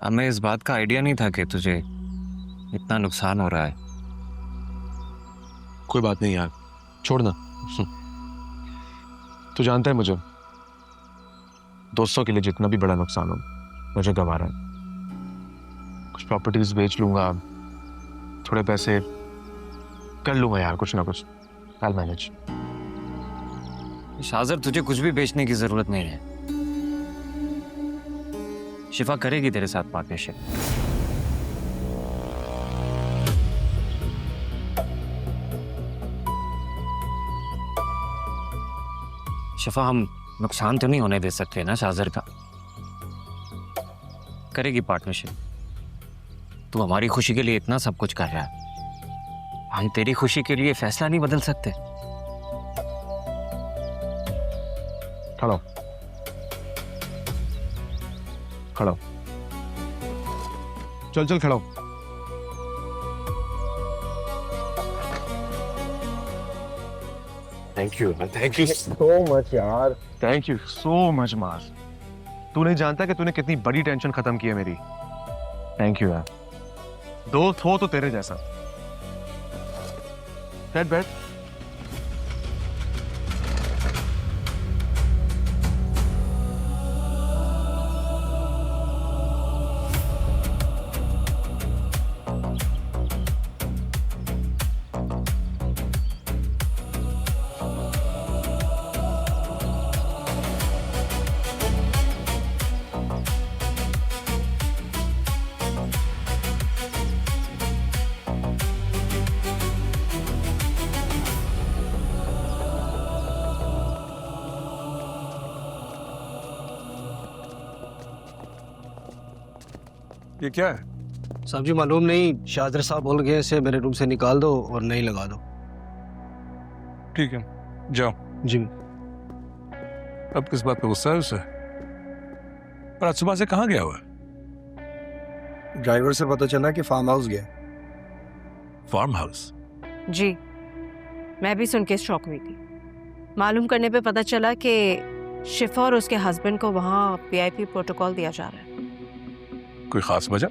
हमें इस बात का आइडिया नहीं था कि तुझे इतना नुकसान हो रहा है। कोई बात नहीं यार, छोड़ ना। तू जानता है मुझे दोस्तों के लिए जितना भी बड़ा नुकसान हो मुझे गंवारा है। कुछ प्रॉपर्टीज बेच लूंगा, थोड़े पैसे कर लूंगा यार, कुछ ना कुछ I'll manage। शाहज़र, तुझे कुछ भी बेचने की जरूरत नहीं है। शिफा करेगी तेरे साथ पार्टनरशिप। शिफा, हम नुकसान तो नहीं होने दे सकते ना शाहज़र का। करेगी पार्टनरशिप। तू हमारी खुशी के लिए इतना सब कुछ कर रहा है, हम तेरी खुशी के लिए फैसला नहीं बदल सकते। खड़ा हो, खड़ा हो। चल चल खड़ा हो। थैंक यू सो मच यार, थैंक यू सो मच माज। तू नहीं जानता कि तूने कितनी बड़ी टेंशन खत्म की है मेरी। थैंक यू यार, दोस्त हो तो तेरे जैसा। बैठ। ये क्या है? साहब जी मालूम नहीं, शाहजर साहब बोल गए इसे मेरे रूम से निकाल दो और नहीं लगा दो। ठीक है, जाओ। जी। अब किस बात पे गुस्सा है उसे? पर आज सुबह से कहाँ गया हुआ है? ड्राइवर से पता चला कि फार्म हाउस गया। Farm house? जी, मैं भी सुन के शॉक हुई थी। मालूम करने पे पता चला कि शिफा और उसके हस्बैंड को वहाँ वीआईपी प्रोटोकॉल दिया जा रहा है। कोई खास वजह?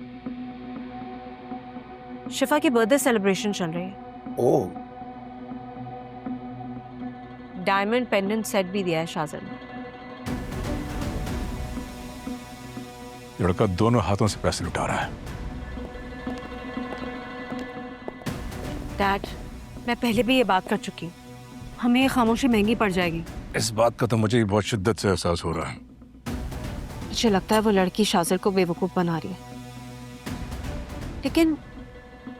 शिफा की बर्थडे सेलिब्रेशन चल रही है। ओह। डायमंड पेंडेंट सेट भी दिया है शाहज़र ने। लड़का दोनों हाथों से पैसे लुटा रहा है। डैड, मैं पहले भी ये बात कर चुकी हूँ, हमें ये खामोशी महंगी पड़ जाएगी। इस बात का तो मुझे ही बहुत शिद्दत से एहसास हो रहा है। मुझे लगता है वो लड़की शाहज़र को बेवकूफ़ बना रही है, लेकिन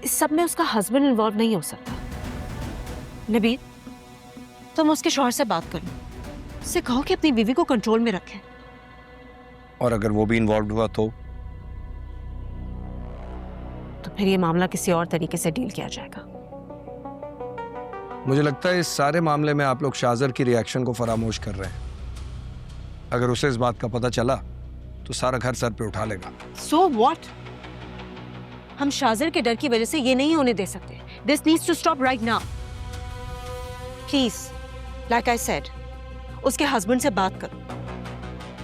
इस सब में उसका हस्बैंड इन्वॉल्व नहीं हो सकता। नबील, तुम उसके शौहर से बात करो, उससे कहो कि अपनी बीवी को कंट्रोल में रखे। और अगर वो भी इन्वॉल्व हुआ तो फिर ये मामला किसी और तरीके से डील किया जाएगा। मुझे लगता है इस सारे मामले में आप लोग शाहजर की रिएक्शन को फरामोश कर रहे हैं। अगर उसे इस बात का पता चला तो सारा घर सर पे उठा लेगा। So what? हम शाहज़र के डर की वजह से ये नहीं होने दे सकते। This needs to stop right now. Please, like I said, उसके हस्बैंड से बात करो।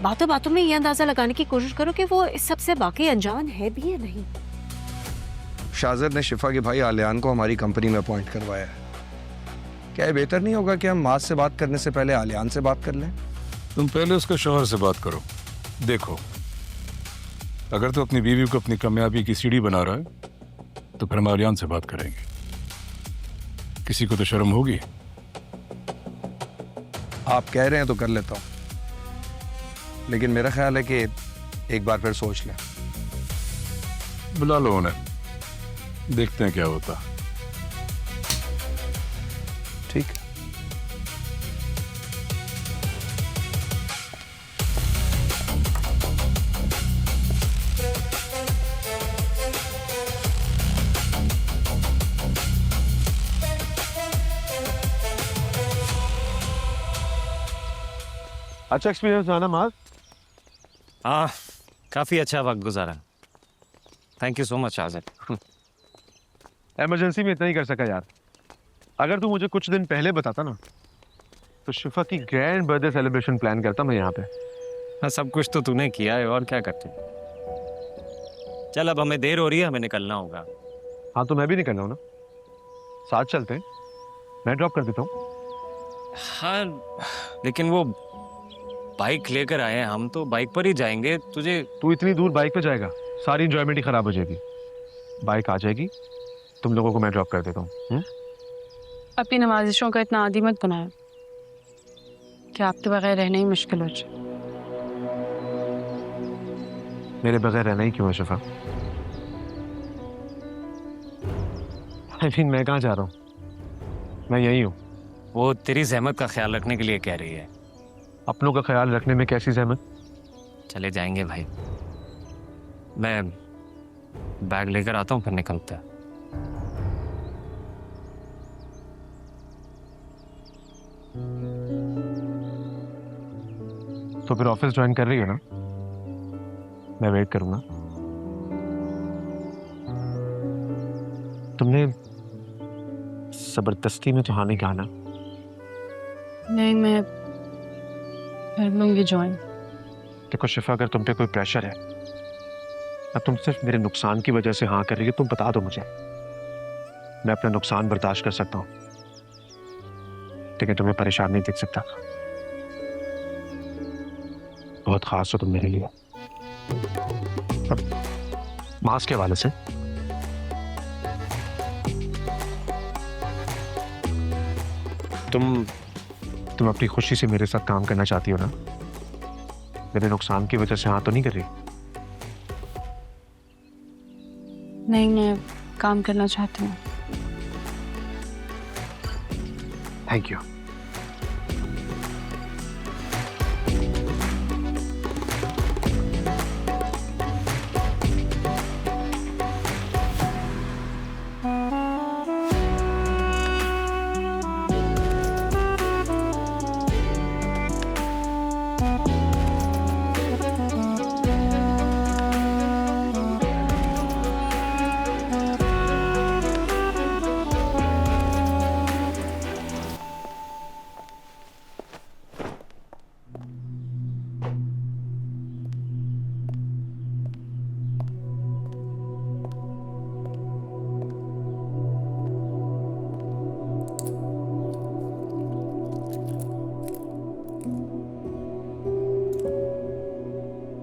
बातों बातों में ये अंदाजा लगाने की कोशिश करो कि वो इस सब से वाकई अनजान है भी या नहीं। शाहजर ने शिफा के भाई आलियान को हमारी कंपनी में अपॉइंट करवाया है। क्या ये बेहतर नहीं होगा कि हम माज से बात करने से पहले आलियान से बात कर लें? तुम पहले उसके शौहर से बात करो। देखो, अगर तो अपनी बीवी को अपनी कामयाबी की सीढ़ी बना रहा है तो फिर हम आलियान से बात करेंगे। किसी को तो शर्म होगी। आप कह रहे हैं तो कर लेता हूँ, लेकिन मेरा ख्याल है कि एक बार फिर सोच लें। बुला लो उन्हें, देखते हैं क्या होता। ठीक है। अच्छा एक्सपीरियंस रहा ना माज? हाँ, काफ़ी अच्छा वक्त गुजारा। Thank you so much Shahzar. Emergency में इतना ही कर सका यार। अगर तू मुझे कुछ दिन पहले बताता ना तो शिफा की ग्रैंड बर्थडे सेलिब्रेशन प्लान करता मैं यहाँ पे। हाँ, सब कुछ तो तूने किया है, और क्या करते। चल अब हमें देर हो रही है, हमें निकलना होगा। हाँ तो मैं भी निकल रहा हूँ ना, साथ चलते हैं, मैं ड्रॉप कर देता हूँ। हाँ लेकिन वो बाइक लेकर आए हैं, हम तो बाइक पर ही जाएंगे। तुझे तू इतनी दूर बाइक पे जाएगा, सारी इंजॉयमेंट ही खराब हो जाएगी। बाइक आ जाएगी, तुम लोगों को मैं ड्रॉप कर देता हूँ। अपनी नवाजिशों का इतना आदी मत बनाया कि आपके बगैर रहना ही मुश्किल हो जाए। मेरे बगैर रहना ही क्यों है शिफा? मैं कहाँ जा रहा हूँ, मैं यही हूँ। वो तेरी जहमत का ख्याल रखने के लिए कह रही है। अपनों का ख्याल रखने में कैसी जहमत? चले जाएंगे भाई, मैं बैग लेकर आता हूँ, फिर निकलते हैं। तो फिर ऑफिस ज्वाइन कर रही हो ना? मैं वेट करूंगा। तुमने जबरदस्ती में तो हाँ नहीं कहा ना? नहीं, मैं कर लूंगी ज्वाइन। देखो शिफा, अगर तुम पे कोई प्रेशर है या तुम सिर्फ मेरे नुकसान की वजह से हाँ कर रही हो, तुम बता दो मुझे, मैं अपना नुकसान बर्दाश्त कर सकता हूँ, लेकिन तुम्हें परेशान नहीं देख सकता। बहुत खास हो तुम मेरे लिए। अब मास के हवाले से तुम अपनी खुशी से मेरे साथ काम करना चाहती हो ना? मेरे नुकसान की वजह से हाँ तो नहीं कर रही? नहीं, मैं काम करना चाहती हूँ। Thank you.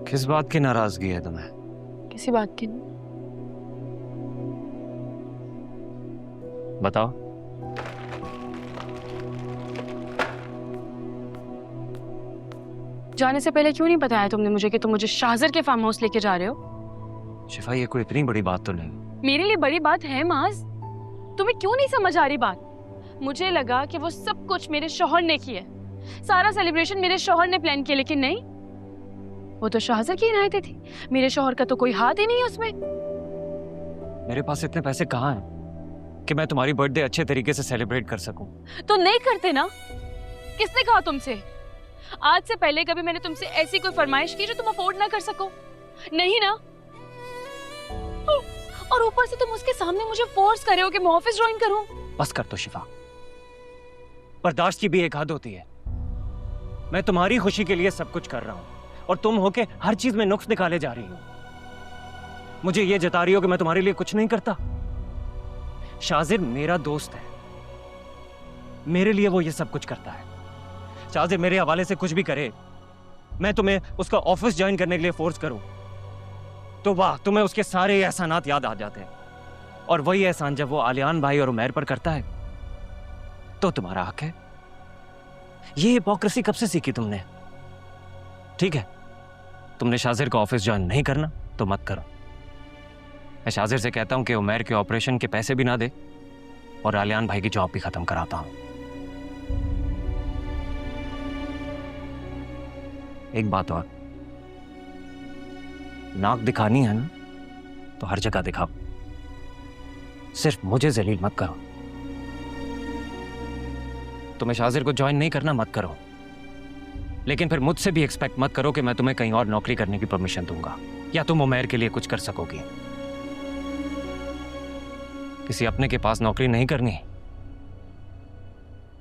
किस बात की नाराजगी है तुम्हें? किसी बात की नहीं। बताओ। जाने से पहले क्यों नहीं बताया तुमने मुझे कि तुम मुझे शाहजर के फार्म हाउस लेके जा रहे हो? शिफा, ये कोई इतनी बड़ी बात तो नहीं। मेरे लिए बड़ी बात है माज। तुम्हें क्यों नहीं समझ आ रही बात? मुझे लगा कि वो सब कुछ मेरे शौहर ने किया, सारा सेलिब्रेशन मेरे शौहर ने प्लान किया, लेकिन नहीं, वो तो शाहजर की इनायतें थी। मेरे शौहर का तो कोई हाथ ही नहीं है उसमें। मेरे पास इतने पैसे कहाँ हैं कि मैं तुम्हारी बर्थडे अच्छे तरीके से सेलिब्रेट कर सकूं? तो नहीं करते ना? किसने कहा तुमसे? आज से पहले कभी मैंने तुमसे ऐसी कोई फरमाइश की जो तुम अफोर्ड ना कर सको? नहीं ना? और ऊपर से तुम उसके सामने मुझे फोर्स कर रहे हो कि मैं ऑफिस ज्वाइन करूं। बस कर दो शिफा, बर्दाश्त की भी एक हद होती है। मैं तुम्हारी खुशी के लिए सब कुछ कर रहा हूं और तुम होके हर चीज में नुक्स निकाले जा रही हो। मुझे ये जता रही हो कि मैं तुम्हारे लिए कुछ नहीं करता। शाहज़र मेरा दोस्त है, मेरे लिए वो ये सब कुछ करता है। शाहज़र मेरे हवाले से कुछ भी करे, मैं तुम्हें उसका ऑफिस ज्वाइन करने के लिए फोर्स करूं तो वाह, तुम्हें उसके सारे एहसानात याद आ जाते हैं। और वही एहसान जब वो आलियान भाई और उमैर पर करता है तो तुम्हारा हक है। ये हिपोक्रेसी कब से सीखी तुमने? ठीक है, तुमने शाहज़र को ऑफिस ज्वाइन नहीं करना तो मत करो। मैं शाहज़र से कहता हूं कि उमैर के ऑपरेशन के पैसे भी ना दे और आलियान भाई की जॉब भी खत्म कराता हूं। एक बात और, नाक दिखानी है ना तो हर जगह दिखाओ, सिर्फ मुझे जलील मत करो। तुम्हें शाहज़र को ज्वाइन नहीं करना मत करो, लेकिन फिर मुझसे भी एक्सपेक्ट मत करो कि मैं तुम्हें कहीं और नौकरी करने की परमिशन दूंगा या तुम उमैर के लिए कुछ कर सकोगी। किसी अपने के पास नौकरी नहीं करनी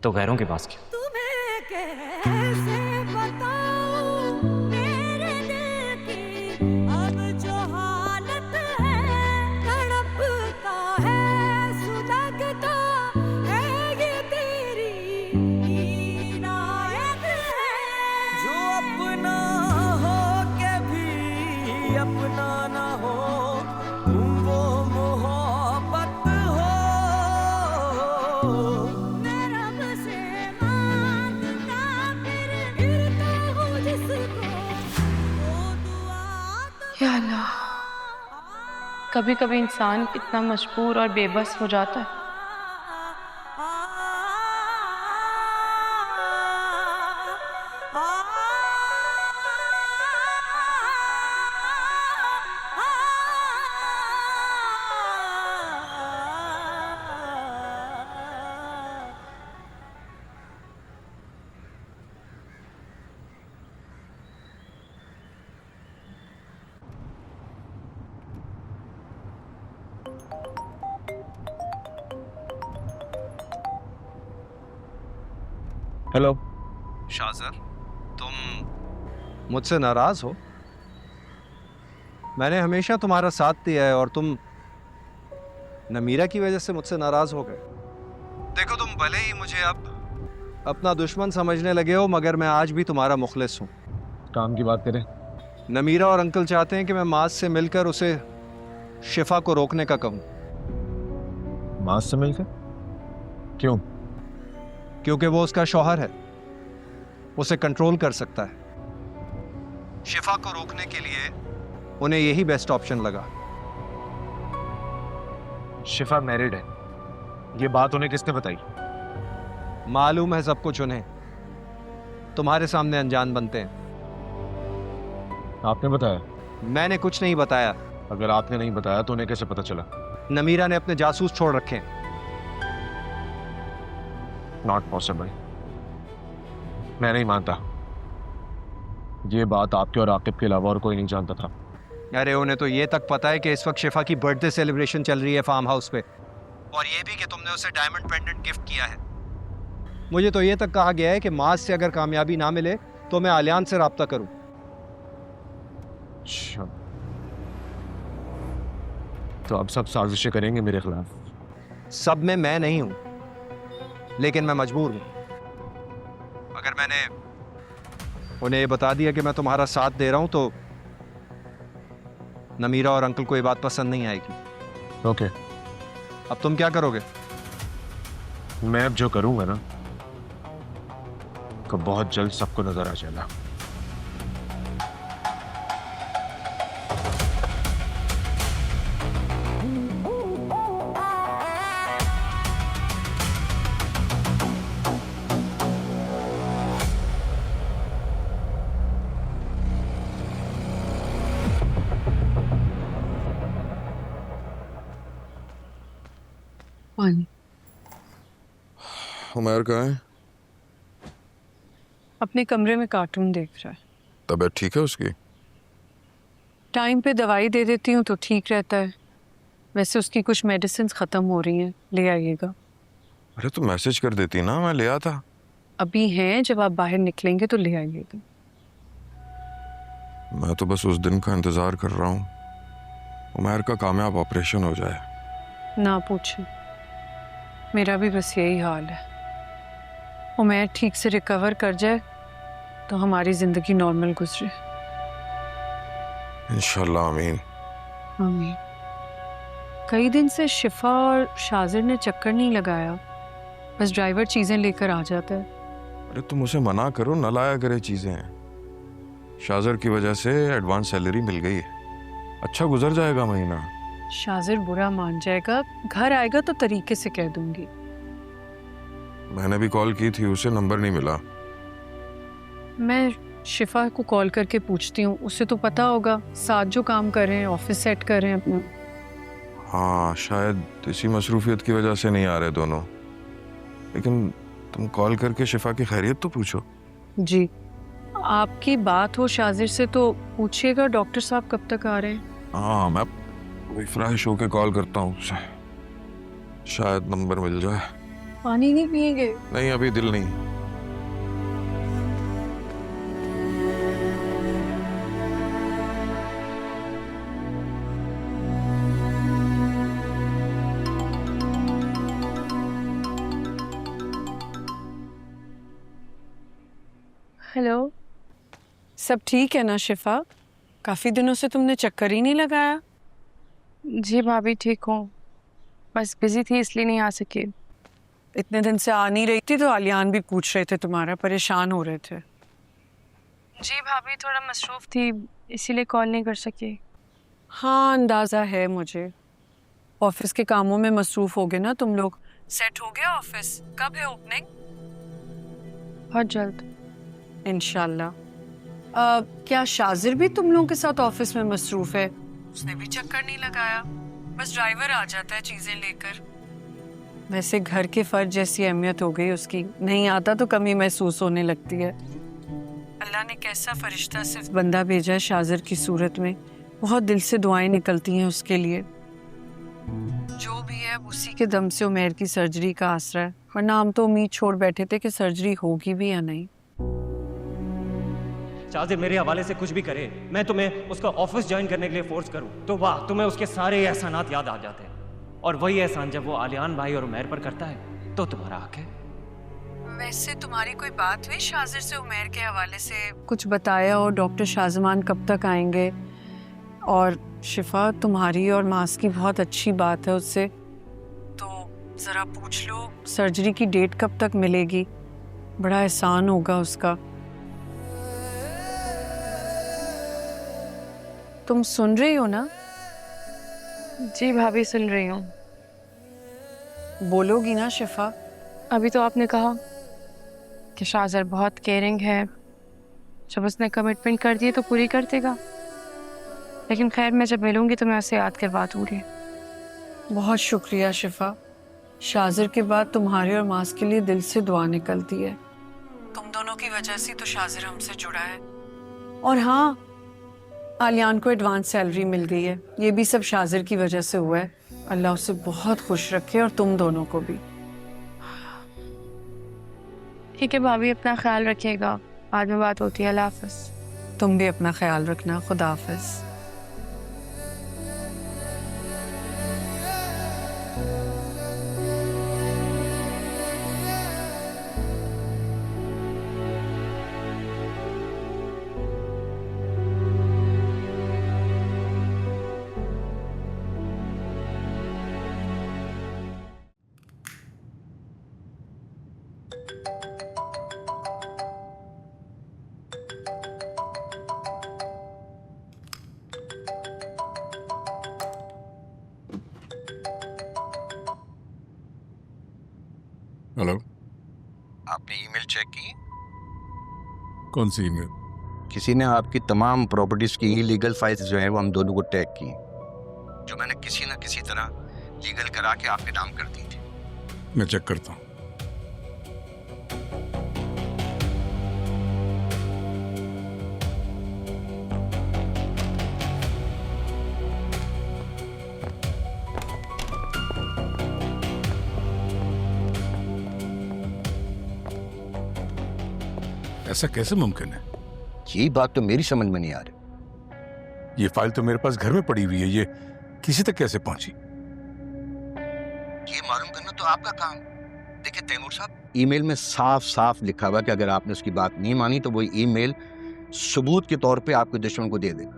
तो गैरों के पास क्यों? तुम्हें कैसे बताऊं मेरे दिल की अब जो हालत है। अपना हो के भी अपना ना हो, तुम वो मोहब्बत हो। मैं रब से मांगता फिरता हूँ जिसको, वो दुआ तो या अल्लाह, कभी कभी इंसान इतना मजबूर और बेबस हो जाता है। हेलो। शाहज़र, तुम मुझसे नाराज हो? मैंने हमेशा तुम्हारा साथ दिया है और तुम नमीरा की वजह से मुझसे नाराज हो गए। देखो, तुम भले ही मुझे अब अपना दुश्मन समझने लगे हो, मगर मैं आज भी तुम्हारा मुखलिस हूँ। काम की बात करें। नमीरा और अंकल चाहते हैं कि मैं माज से मिलकर उसे शिफा को रोकने का कहूँ। माज से मिलकर? क्यों? क्योंकि वो उसका शौहर है, उसे कंट्रोल कर सकता है। शिफा को रोकने के लिए उन्हें यही बेस्ट ऑप्शन लगा। शिफा मैरिड है, ये बात उन्हें किसने बताई? मालूम है सब कुछ उन्हें, तुम्हारे सामने अनजान बनते हैं। आपने बताया? मैंने कुछ नहीं बताया। अगर आपने नहीं बताया तो उन्हें कैसे पता चला? नमीरा ने अपने जासूस छोड़ रखे हैं। Not possible. मैं नहीं मानता। ये बात आपके और आकिब के अलावा और कोई नहीं जानता था। अरे उन्हें तो ये तक पता है कि इस वक्त शिफा की बर्थडे सेलिब्रेशन चल रही है फार्म हाउस पे, और ये भी कि तुमने उसे डायमंड पेंडेंट गिफ्ट किया है। मुझे तो ये तक कहा गया है कि माज से अगर कामयाबी ना मिले तो मैं आलियान से राब्ता करूं। अच्छा, तो अब सब साजिशें करेंगे मेरे खिलाफ? सब में मैं नहीं हूं, लेकिन मैं मजबूर हूं। अगर मैंने उन्हें ये बता दिया कि मैं तुम्हारा साथ दे रहा हूं तो नमीरा और अंकल को ये बात पसंद नहीं आएगी। ओके। अब तुम क्या करोगे? मैं अब जो करूंगा ना, तो बहुत जल्द सबको नजर आ जाएगा। उमर कहाँ है? अपने कमरे में कार्टून देख रहा है। तबीयत ठीक है उसकी? टाइम पे दवाई दे देती हूँ तो ठीक रहता है। वैसे उसकी कुछ मेडिसिन ख़त्म हो रही हैं, ले आइएगा। अरे तो मैसेज कर देती ना, मैं ले आता। अभी हैं, जब आप बाहर निकलेंगे तो ले आइएगा। मैं तो बस उस दिन का इंतज़ार कर रहा हूँ, उमर का कामयाब ऑपरेशन हो जाए। ना पूछे, मेरा भी बस यही हाल है। उमर ठीक से रिकवर कर जाए तो हमारी ज़िंदगी नॉर्मल गुजरे। इंशाल्लाह, आमीन। आमीन। कई दिन से शिफा और शाज़र ने चक्कर नहीं लगाया, बस ड्राइवर चीज़ें लेकर आ जाता है। अरे तुम उसे मना करो, न लाया करे चीज़ें। शाज़र की वजह से एडवांस सैलरी मिल गई है, अच्छा गुजर जाएगा महीना। शाज़र बुरा मान जाएगा, घर आएगा तो तरीके से कह दूंगी। मैंने भी कॉल की थी, उसे नंबर नहीं मिला। मैं शिफा को कॉल करके पूछती हूँ, उसे तो पता होगा। साथ जो काम कर रहे हैं, ऑफिस सेट कर रहे हैं अपना। हाँ, शायद इसी मसरूफियत की वजह से नहीं आ रहे दोनों। लेकिन तुम कॉल करके शिफा की खैरियत तो पूछो। जी, आपकी बात हो शाज़र से तो पूछिएगा डॉक्टर साहब कब तक आ रहे हैं। हाँ, मैं फ्रेश होके कॉल करता हूँ उसे, शायद नंबर मिल जाए। पानी नहीं पिएंगे? नहीं, अभी दिल नहीं। हेलो। सब ठीक है ना शिफा? काफी दिनों से तुमने चक्कर ही नहीं लगाया। जी भाभी ठीक हूँ, बस बिजी थी इसलिए नहीं आ सकी। इतने दिन से आ नहीं रही थी तो आलियान भी पूछ रहे थे तुम्हारा, परेशान हो रहे थे। जी भाभी थोड़ा मसरूफ थी इसीलिए कॉल नहीं कर सकी। हाँ अंदाजा है मुझे, ऑफिस के कामों में मसरूफ हो गए ना तुम लोग। सेट हो गया ऑफिस? कब है ओपनिंग? बहुत जल्द इंशाल्लाह। क्या शाजिर भी तुम लोगों के साथ ऑफिस में मसरूफ है? उसने भी चक्कर नहीं लगाया, बस ड्राइवर आ जाता है चीजें लेकर। वैसे घर के फर्ज जैसी अहमियत हो गई उसकी, नहीं आता तो कमी महसूस होने लगती है। अल्लाह ने कैसा फरिश्ता सिर्फ बंदा भेजा है शाजिर की सूरत में, बहुत दिल से दुआएं निकलती हैं उसके लिए। जो भी है उसी के दम से उमैर की सर्जरी का आसरा है, वरना हम तो उम्मीद छोड़ बैठे थे कि सर्जरी होगी भी या नहीं। शाजिर मेरे हवाले से कुछ भी करे, मैं तुम्हें उसका ऑफिस ज्वाइन करने के लिए फोर्स करूं तो वाह, तुम्हें उसके सारे एहसानात याद आ जाते हैं। और वही एहसान जब वो आलियान भाई और उमैर पर करता है तो तुम्हारा हक है। वैसे तुम्हारी कोई बात हुई शाजिर से उमैर के हवाले से? कुछ बताया? और डॉक्टर शाहजमान कब तक आएंगे? और शिफा तुम्हारी और मास की बहुत अच्छी बात है उससे, तो जरा पूछ लो सर्जरी की डेट कब तक मिलेगी, बड़ा एहसान होगा उसका। तुम सुन रही हो ना? जी भाभी सुन रही हूँ। बोलोगी ना शिफा? अभी तो आपने कहा कि शाहज़र बहुत केयरिंग है, जब उसने कमिटमेंट कर दी तो पूरी कर देगा। लेकिन खैर मैं जब मिलूंगी तो मैं उसे याद करवा दूंगी। बहुत शुक्रिया शिफा, शाहज़र के बाद तुम्हारे और मास के लिए दिल से दुआ निकलती है। तुम दोनों की वजह से तो शाहज़र हमसे जुड़ा है। और हाँ, आलियान को एडवांस सैलरी मिल गई है, ये भी सब शाहज़र की वजह से हुआ है। अल्लाह उसे बहुत खुश रखे और तुम दोनों को भी। ठीक है भाभी, अपना ख्याल रखिएगा, बाद में बात होती है। अल्लाह हाफ़िज़। तुम भी अपना ख्याल रखना, खुदा हाफ़िज़। हेलो, आपने ईमेल चेक की? कौन सी ईमेल? किसी ने आपकी तमाम प्रॉपर्टीज की इलीगल फाइल्स जो है वो हम दोनों को टैग की, जो मैंने किसी न किसी तरह लीगल करा के आपके नाम कर दी थी। मैं चेक करता हूँ। ऐसा कैसे मुमकिन है? ये बात तो मेरी समझ में नहीं आ रही। ये फाइल तो मेरे पास घर में पड़ी हुई है, ये किसी तक कैसे पहुंची? ये मालूम करना तो आपका काम। देखिए तैमूर साहब, ईमेल में साफ साफ लिखा हुआ कि अगर आपने उसकी बात नहीं मानी तो वो ईमेल सबूत के तौर पे आपके दुश्मन को दे देगा।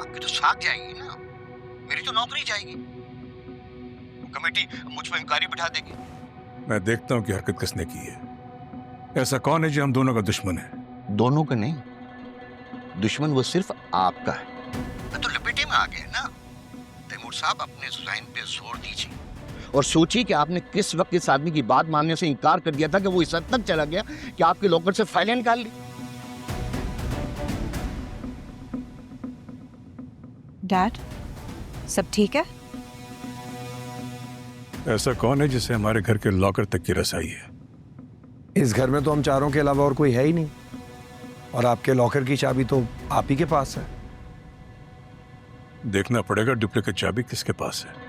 आपकी तो साख जाएगी ना, मेरी तो नौकरी जाएगी। कमेटी मुझ पर इंक्वायरी बिठा देगी। मैं देखता हूँ कि हरकत किसने की है। ऐसा कौन है जो हम दोनों का दुश्मन है? दोनों का नहीं, दुश्मन वो सिर्फ आपका है। मैं तो लपेटे में आ गया ना। तैमूर साहब, अपने ज़हन पे जोर दीजिए और सोचिए कि आपने किस वक्त इस आदमी की बात मानने से इनकार कर दिया था कि वो इस हद तक चला गया कि आपके लॉकर से फाइलें निकाल ली। डैड, सब ठीक है? ऐसा कौन है जिसे हमारे घर के लॉकर तक की रसाई है? इस घर में तो हम चारों के अलावा और कोई है ही नहीं, और आपके लॉकर की चाबी तो आप ही के पास है। देखना पड़ेगा डुप्लीकेट चाबी किसके पास है।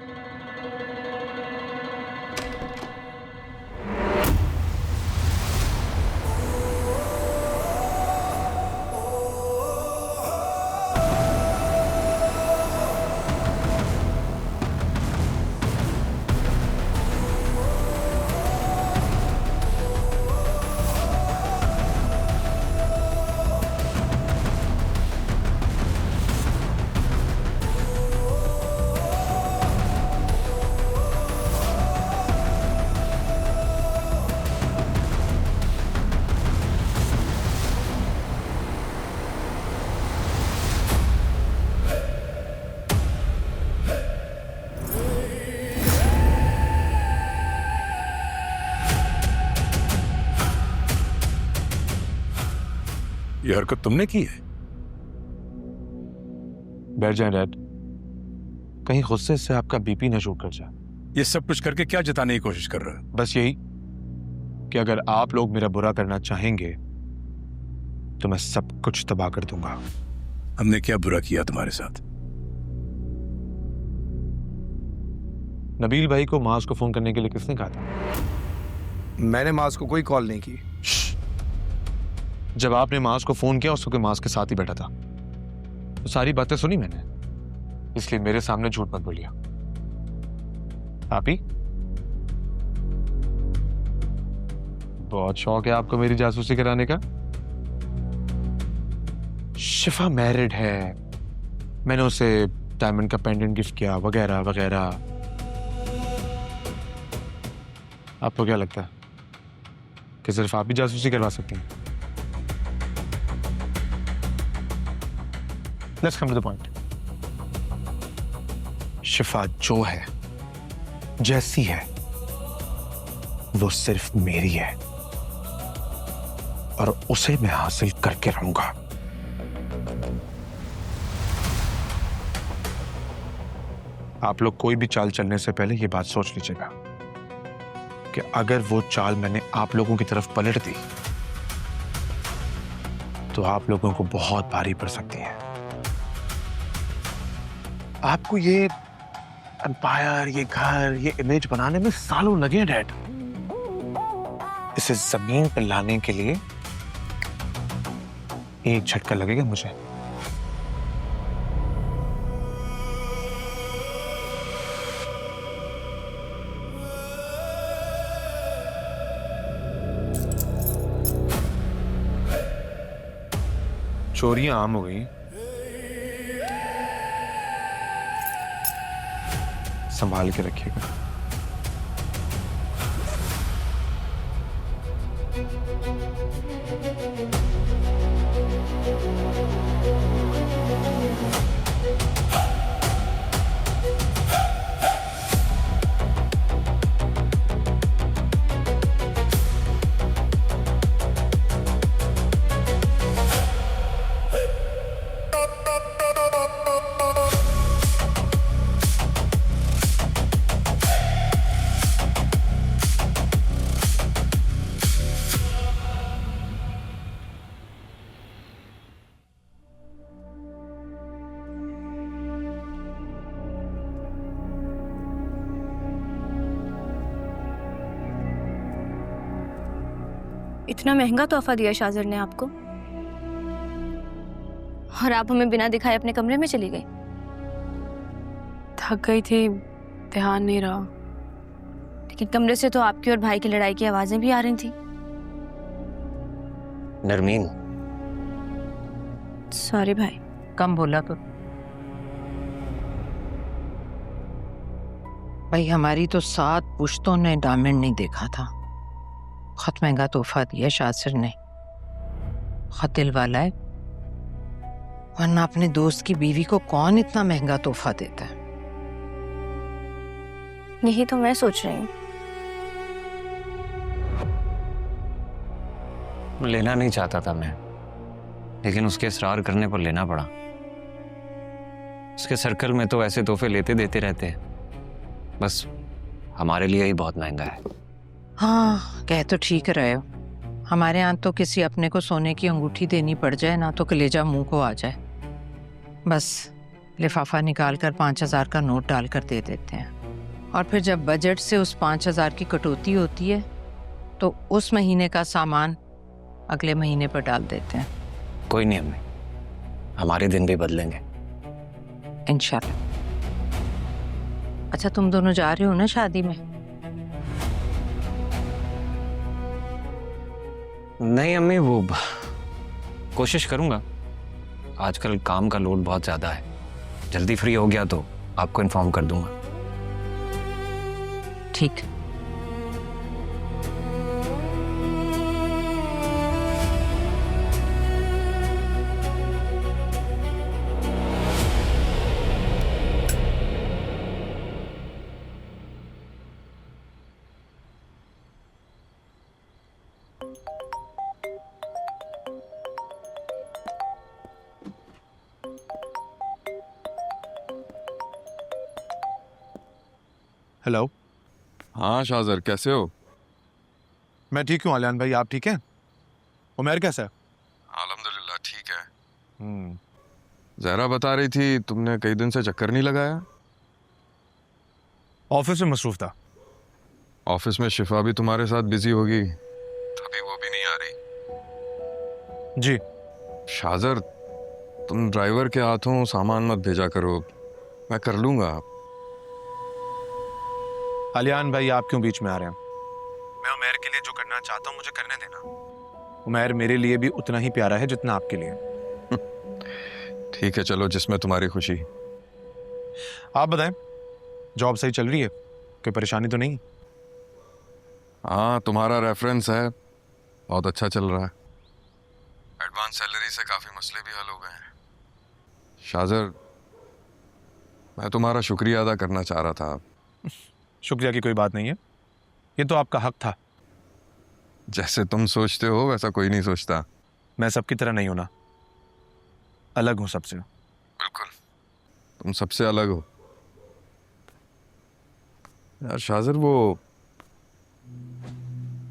ये हरकत तुमने की है? बैठ जाए डैड, कहीं गुस्से से आपका बीपी न शूट कर जाए। ये सब कुछ करके क्या जताने की कोशिश कर रहा है? बस यही कि अगर आप लोग मेरा बुरा करना चाहेंगे तो मैं सब कुछ तबाह कर दूंगा। हमने क्या बुरा किया तुम्हारे साथ? नबील भाई को माज को फोन करने के लिए किसने कहा था? मैंने माज को कोई कॉल नहीं की। जब आपने माज को फोन किया उस वक्त माज के साथ ही बैठा था, तो सारी बातें सुनी मैंने, इसलिए मेरे सामने झूठ मत बोलिए। आपी, बहुत शौक है आपको मेरी जासूसी कराने का। शिफा मैरिड है, मैंने उसे डायमंड का पेंडेंट गिफ्ट किया वगैरह वगैरह। आपको क्या लगता है कि सिर्फ आप ही जासूसी करवा सकती हैं? Let's come to the point. शिफा जो है, जैसी है, वो सिर्फ मेरी है और उसे मैं हासिल करके रहूंगा। आप लोग कोई भी चाल चलने से पहले ये बात सोच लीजिएगा कि अगर वो चाल मैंने आप लोगों की तरफ पलट दी तो आप लोगों को बहुत भारी पड़ सकती है। आपको ये एम्पायर, ये घर, ये इमेज बनाने में सालों लगे हैं डैड। इसे जमीन पर लाने के लिए एक झटका लगेगा मुझे। चोरियां आम हो गई, संभाल के रखिएगा। इतना महंगा तोहफा दिया शाहजर ने आपको, और आप हमें बिना दिखाए अपने कमरे में चली गई। थक गई थी, ध्यान नहीं रहा। लेकिन कमरे से तो आपकी और भाई की लड़ाई की आवाजें भी आ रही थी। नरमीन, सॉरी भाई। कम बोला तो। भाई हमारी तो 7 पुश्तों ने डायमंड नहीं देखा था। बहुत महंगा तोहफा दिया शाहजर ने, बहुत दिल वाला है, वरना अपने दोस्त की बीवी को कौन इतना महंगा तोहफा देता है। यही तो मैं सोच रही हूँ। लेना नहीं चाहता था मैं, लेकिन उसके इसरार करने पर लेना पड़ा। उसके सर्कल में तो ऐसे तोहफे लेते देते रहते हैं, बस हमारे लिए ही बहुत महंगा है। हाँ, कह तो ठीक रहे हो। हमारे यहाँ तो किसी अपने को सोने की अंगूठी देनी पड़ जाए ना तो कलेजा मुंह को आ जाए। बस लिफाफा निकाल कर 5,000 का नोट डालकर दे देते हैं, और फिर जब बजट से उस 5,000 की कटौती होती है तो उस महीने का सामान अगले महीने पर डाल देते हैं। कोई नहीं अम्मी, हमारे दिन भी बदलेंगे इंशाल्लाह। अच्छा, तुम दोनों जा रहे हो ना शादी में? नहीं अम्मी, वो कोशिश करूंगा। आजकल काम का लोड बहुत ज्यादा है, जल्दी फ्री हो गया तो आपको इन्फॉर्म कर दूंगा। ठीक। हेलो। हाँ शाहजर, कैसे हो? मैं ठीक हूँ आलियान भाई, आप ठीक हैं? उमैर कैसा है? अल्हम्दुलिल्लाह ठीक है। जहरा बता रही थी तुमने कई दिन से चक्कर नहीं लगाया। ऑफिस में मसरूफ था। ऑफिस में शिफा भी तुम्हारे साथ बिजी होगी, तभी वो भी नहीं आ रही। जी। शाहजर, तुम ड्राइवर के हाथों सामान मत भेजा करो, मैं कर लूंगा। आलियान भाई, आप क्यों बीच में आ रहे हैं? मैं उमैर के लिए जो करना चाहता हूँ मुझे करने देना। उमैर मेरे लिए भी उतना ही प्यारा है जितना आपके लिए। ठीक है, चलो जिसमें तुम्हारी खुशी। आप बताएं, जॉब सही चल रही है? कोई परेशानी तो नहीं? हाँ, तुम्हारा रेफरेंस है, बहुत अच्छा चल रहा है। एडवांस सैलरी से काफी मसले भी हल हो गए हैं। शाहजर, मैं तुम्हारा शुक्रिया अदा करना चाह रहा था। शुक्रिया की कोई बात नहीं है, ये तो आपका हक था। जैसे तुम सोचते हो वैसा कोई नहीं सोचता। मैं सबकी तरह नहीं हूं ना, अलग हूं सबसे। बिल्कुल, तुम सबसे अलग हो। यार शाहजर, वो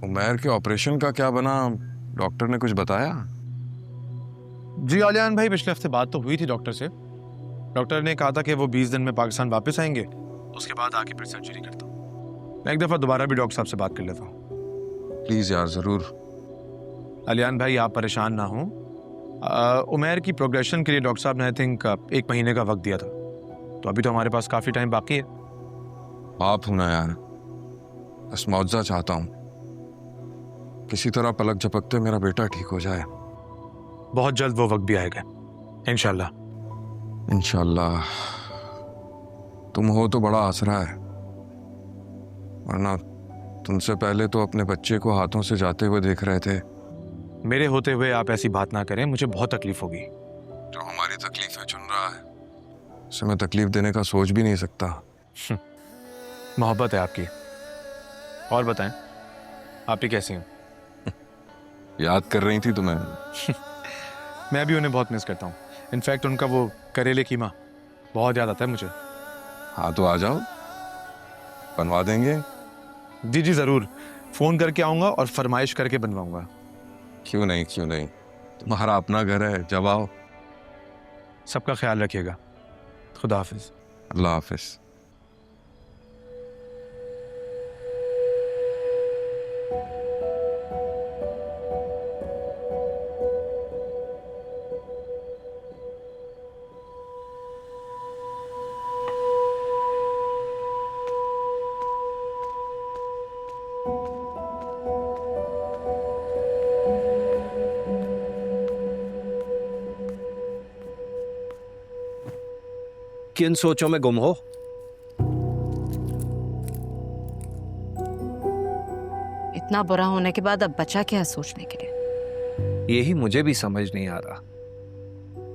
उमैर के ऑपरेशन का क्या बना? डॉक्टर ने कुछ बताया? जी आलियान भाई, पिछले हफ्ते बात तो हुई थी डॉक्टर से। डॉक्टर ने कहा था कि वो 20 दिन में पाकिस्तान वापस आएंगे, उसके बाद आके फिर सर्जरी करता हूँ। मैं एक दफ़ा दोबारा भी डॉक्टर साहब से बात कर लेता हूँ। प्लीज़ यार, ज़रूर। आलियान भाई, आप परेशान ना हों। उमैर की प्रोग्रेशन के लिए डॉक्टर साहब ने आई थिंक 1 महीने का वक्त दिया था, तो अभी तो हमारे पास काफ़ी टाइम बाकी है। बाप हूं ना यार, बस मुआवजा चाहता हूँ। किसी तरह पलक झपकते मेरा बेटा ठीक हो जाए। बहुत जल्द वो वक्त भी आएगा इंशाल्लाह। इंशाल्लाह। तुम हो तो बड़ा आसरा है, वरना तुमसे पहले तो अपने बच्चे को हाथों से जाते हुए देख रहे थे। मेरे होते हुए आप ऐसी बात ना करें, मुझे बहुत तकलीफ होगी। जो हमारी तकलीफें चुन रहा है उसे मैं तकलीफ देने का सोच भी नहीं सकता। मोहब्बत है आपकी। और बताएं, आप ही कैसी हैं? याद कर रही थी तुम्हें? मैं भी उन्हें बहुत मिस करता हूँ। इनफैक्ट उनका वो करेले कीमा बहुत याद आता है मुझे। हाँ तो आ जाओ, बनवा देंगे। जी जी ज़रूर, फ़ोन करके आऊँगा और फरमाइश करके बनवाऊँगा। क्यों नहीं, क्यों नहीं, तुम्हारा अपना घर है, जब आओ। सबका ख्याल रखिएगा। खुदा हाफिज। अल्लाह हाफिज। किन सोचों में गुम हो? इतना बुरा होने के बाद अब बचा क्या सोचने के लिए? यही मुझे भी समझ नहीं आ रहा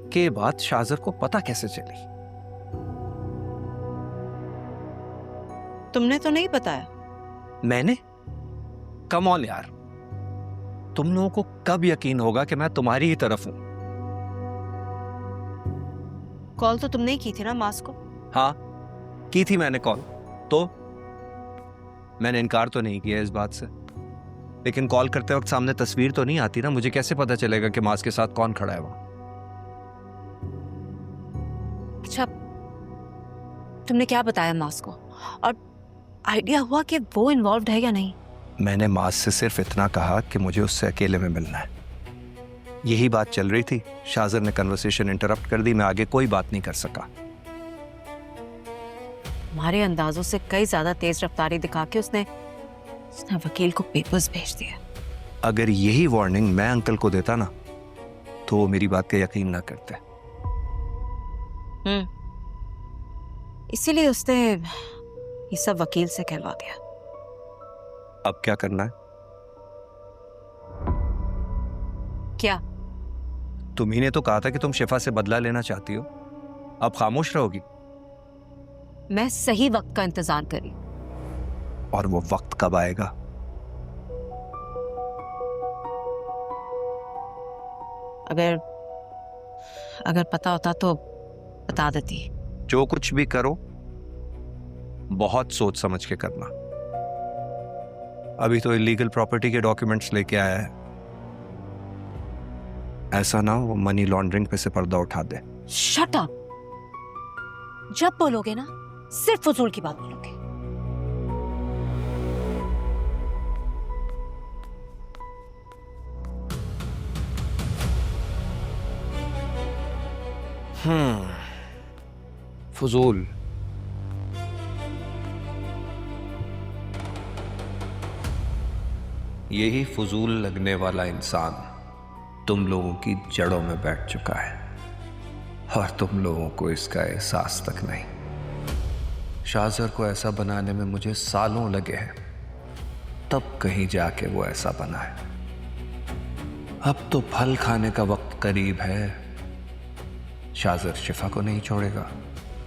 कि ये बात शाहजर को पता कैसे चली। तुमने तो नहीं बताया? मैंने? कम ऑन यार, तुम लोगों को कब यकीन होगा कि मैं तुम्हारी ही तरफ हूं? कॉल तो तुमने ही की थी ना मास को? हाँ, की थी मैंने कॉल, तो मैंने इनकार तो नहीं किया इस बात से। लेकिन कॉल करते वक्त सामने तस्वीर तो नहीं आती ना, मुझे कैसे पता चलेगा कि मास के साथ कौन खड़ा है वहां? अच्छा, तुमने क्या बताया मास को? और आइडिया हुआ कि वो इन्वॉल्व्ड है या नहीं? मैंने मास से सिर्फ इतना कहा कि मुझे उससे अकेले में मिलना है। यही बात चल रही थी। शाहजर ने कन्वर्सेशन इंटरप्ट कर दी, मैं आगे कोई बात नहीं कर सका। हमारे अंदाजों से कई ज्यादा तेज रफ्तारी दिखा के उसने वकील को पेपर्स भेज दिया। अगर यही वार्निंग मैं अंकल को देता ना, तो वो मेरी बात का यकीन ना करते। इसीलिए उसने ये सब वकील से कहलवा दिया। अब क्या करना है? क्या? तुम्ही ने तो कहा था कि तुम शिफा से बदला लेना चाहती हो, अब खामोश रहोगी? मैं सही वक्त का इंतजार करी। और वो वक्त कब आएगा? अगर पता होता तो बता देती। जो कुछ भी करो, बहुत सोच समझ के करना। अभी तो इलीगल प्रॉपर्टी के डॉक्यूमेंट्स लेके आया है, ऐसा ना वो मनी लॉन्ड्रिंग पे से पर्दा उठा दे। Shut up. जब बोलोगे ना सिर्फ फजूल की बात बोलोगे। फजूल। यही फजूल लगने वाला इंसान तुम लोगों की जड़ों में बैठ चुका है और तुम लोगों को इसका एहसास तक नहीं। शाहज़र को ऐसा बनाने में मुझे सालों लगे हैं, तब कहीं जाके वो ऐसा बना है। अब तो फल खाने का वक्त करीब है। शाहज़र शिफा को नहीं छोड़ेगा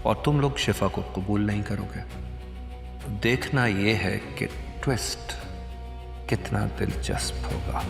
और तुम लोग शिफा को कबूल नहीं करोगे। देखना यह है कि ट्विस्ट कितना दिलचस्प होगा।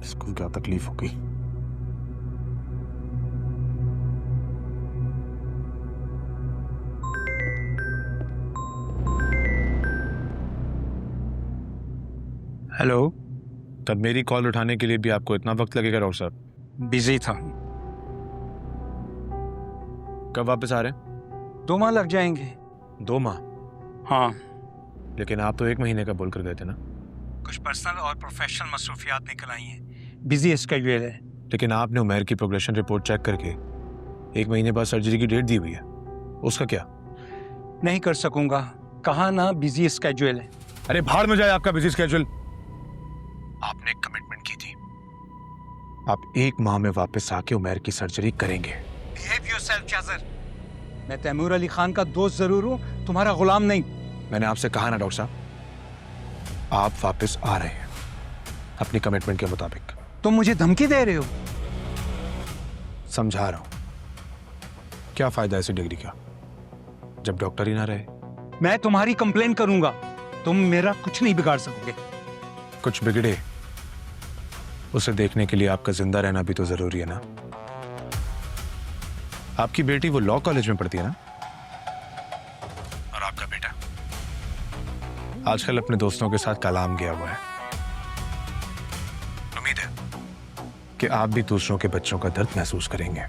इसको क्या तकलीफ होगी? हेलो। तब मेरी कॉल उठाने के लिए भी आपको इतना वक्त लगेगा डॉक्टर साहब? बिजी था। कब वापस आ रहे हैं? 2 माह लग जाएंगे। 2 माह? हाँ, लेकिन आप तो 1 महीने का बोल कर गए थे ना? कुछ पर्सनल और प्रोफेशनल मसरूफियात निकल आई हैं। बिजी स्केड्यूल है। लेकिन आपने उमैर की प्रोग्रेशन रिपोर्ट चेक करके 1 महीने बाद सर्जरी की डेट दी हुई है, उसका क्या? नहीं कर सकूंगा, कहा ना बिजी स्केड्यूल है। अरे भाड़ में जाए आपका बिजी स्केड्यूल। आपने एक कमिटमेंट की थी, आप 1 माह में वापस आके उमैर की सर्जरी करेंगे। Behave yourself Shahzar. मैं तैमूर अली खान का दोस्त जरूर हूं, तुम्हारा गुलाम नहीं। मैंने आपसे कहा ना डॉक्टर साहब, आप वापस आ रहे हैं अपनी कमिटमेंट के मुताबिक। तुम मुझे धमकी दे रहे हो? समझा रहा हूं। क्या फायदा ऐसी डिग्री का जब डॉक्टर ही ना रहे? मैं तुम्हारी कंप्लेन करूंगा, तुम मेरा कुछ नहीं बिगाड़ सकोगे। कुछ बिगड़े उसे देखने के लिए आपका जिंदा रहना भी तो जरूरी है ना। आपकी बेटी वो लॉ कॉलेज में पढ़ती है ना, और आपका बेटा आजकल अपने दोस्तों के साथ कलाम गया हुआ है। उम्मीद है कि आप भी दूसरों के बच्चों का दर्द महसूस करेंगे।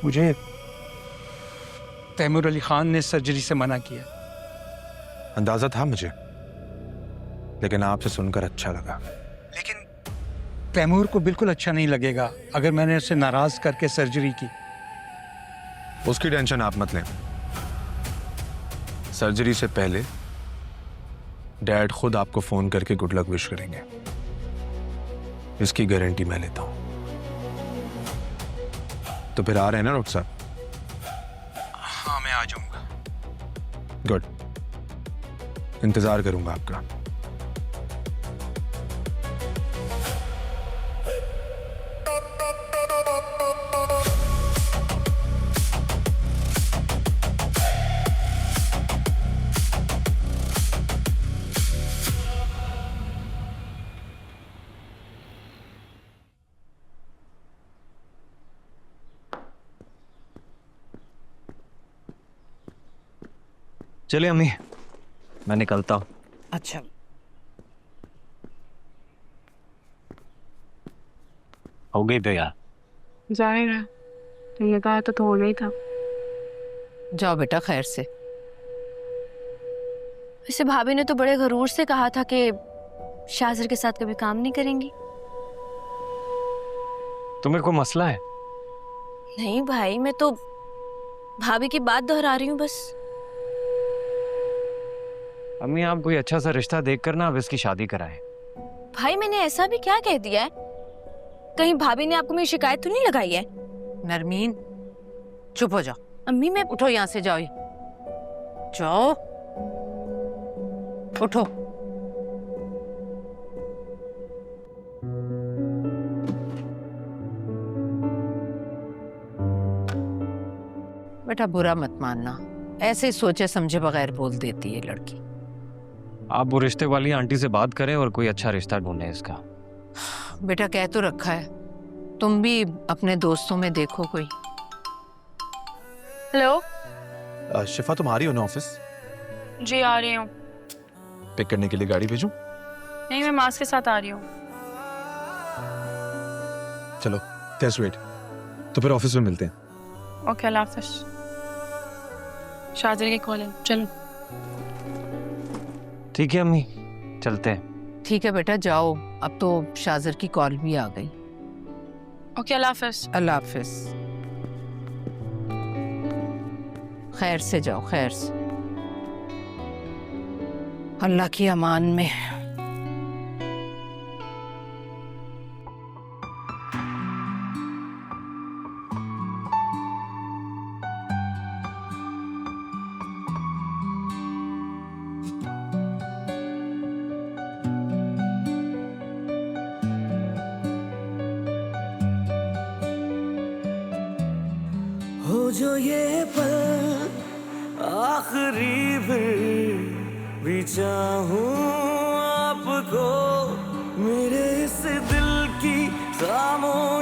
मुझे तैमूर अली खान ने सर्जरी से मना किया। अंदाजा था मुझे, लेकिन आपसे सुनकर अच्छा लगा। लेकिन तैमूर को बिल्कुल अच्छा नहीं लगेगा अगर मैंने उसे नाराज करके सर्जरी की। उसकी टेंशन आप मत लें। सर्जरी से पहले डैड खुद आपको फोन करके गुड लक विश करेंगे, इसकी गारंटी मैं लेता हूं। तो फिर आ रहे हैं ना डॉक्टर साहब? हाँ, मैं आ जाऊंगा। गुड, इंतजार करूंगा आपका। चलिए अम्मी, मैं निकलता हूँ। अच्छा, हो गई तैयार? जाएगा, तुमने कहा तो होना ही था। जाओ बेटा खैर से। वैसे भाभी ने तो बड़े गरूर से कहा था कि शाहज़र के साथ कभी काम नहीं करेंगी। तुम्हें कोई मसला है? नहीं भाई, मैं तो भाभी की बात दोहरा रही हूँ बस। अम्मी, आप कोई अच्छा सा रिश्ता देखकर ना अब इसकी शादी कराएं। भाई मैंने ऐसा भी क्या कह दिया है? कहीं भाभी ने आपको मेरी शिकायत तो नहीं लगाई है? नरमीन चुप हो जाओ। अम्मी मैं उठो, यहाँ से जाओ, जाओ उठो। बेटा बुरा मत मानना, ऐसे ही सोचे समझे बगैर बोल देती है लड़की। आप वो रिश्ते वाली आंटी से बात करें और कोई अच्छा रिश्ता ढूंढें इसका। बेटा कह तो रखा है, तुम भी अपने दोस्तों में देखो कोई। हेलो शिफा, तुम आ रही हो ना ऑफिस? जी आ रही हूँ। पिक करने के लिए गाड़ी भेजूं? नहीं, मैं माज के साथ आ रही हूँ। चलो दैट्स ग्रेट, तो फिर ऑफिस में मिलते हैं। ओके, अल्लाह हाफिज। शाहजर की कॉल है, चलो। ठीक है अम्मी, चलते हैं। ठीक है बेटा जाओ, अब तो शाहजर की कॉल भी आ गई। ओके, अल्लाह हाफिज। अल्लाह हाफिज। खैर से जाओ, खैर से, अल्लाह की अमान में। हो जो ये पल आखिरी भी चाहूं आपको मेरे इस दिल की खामोश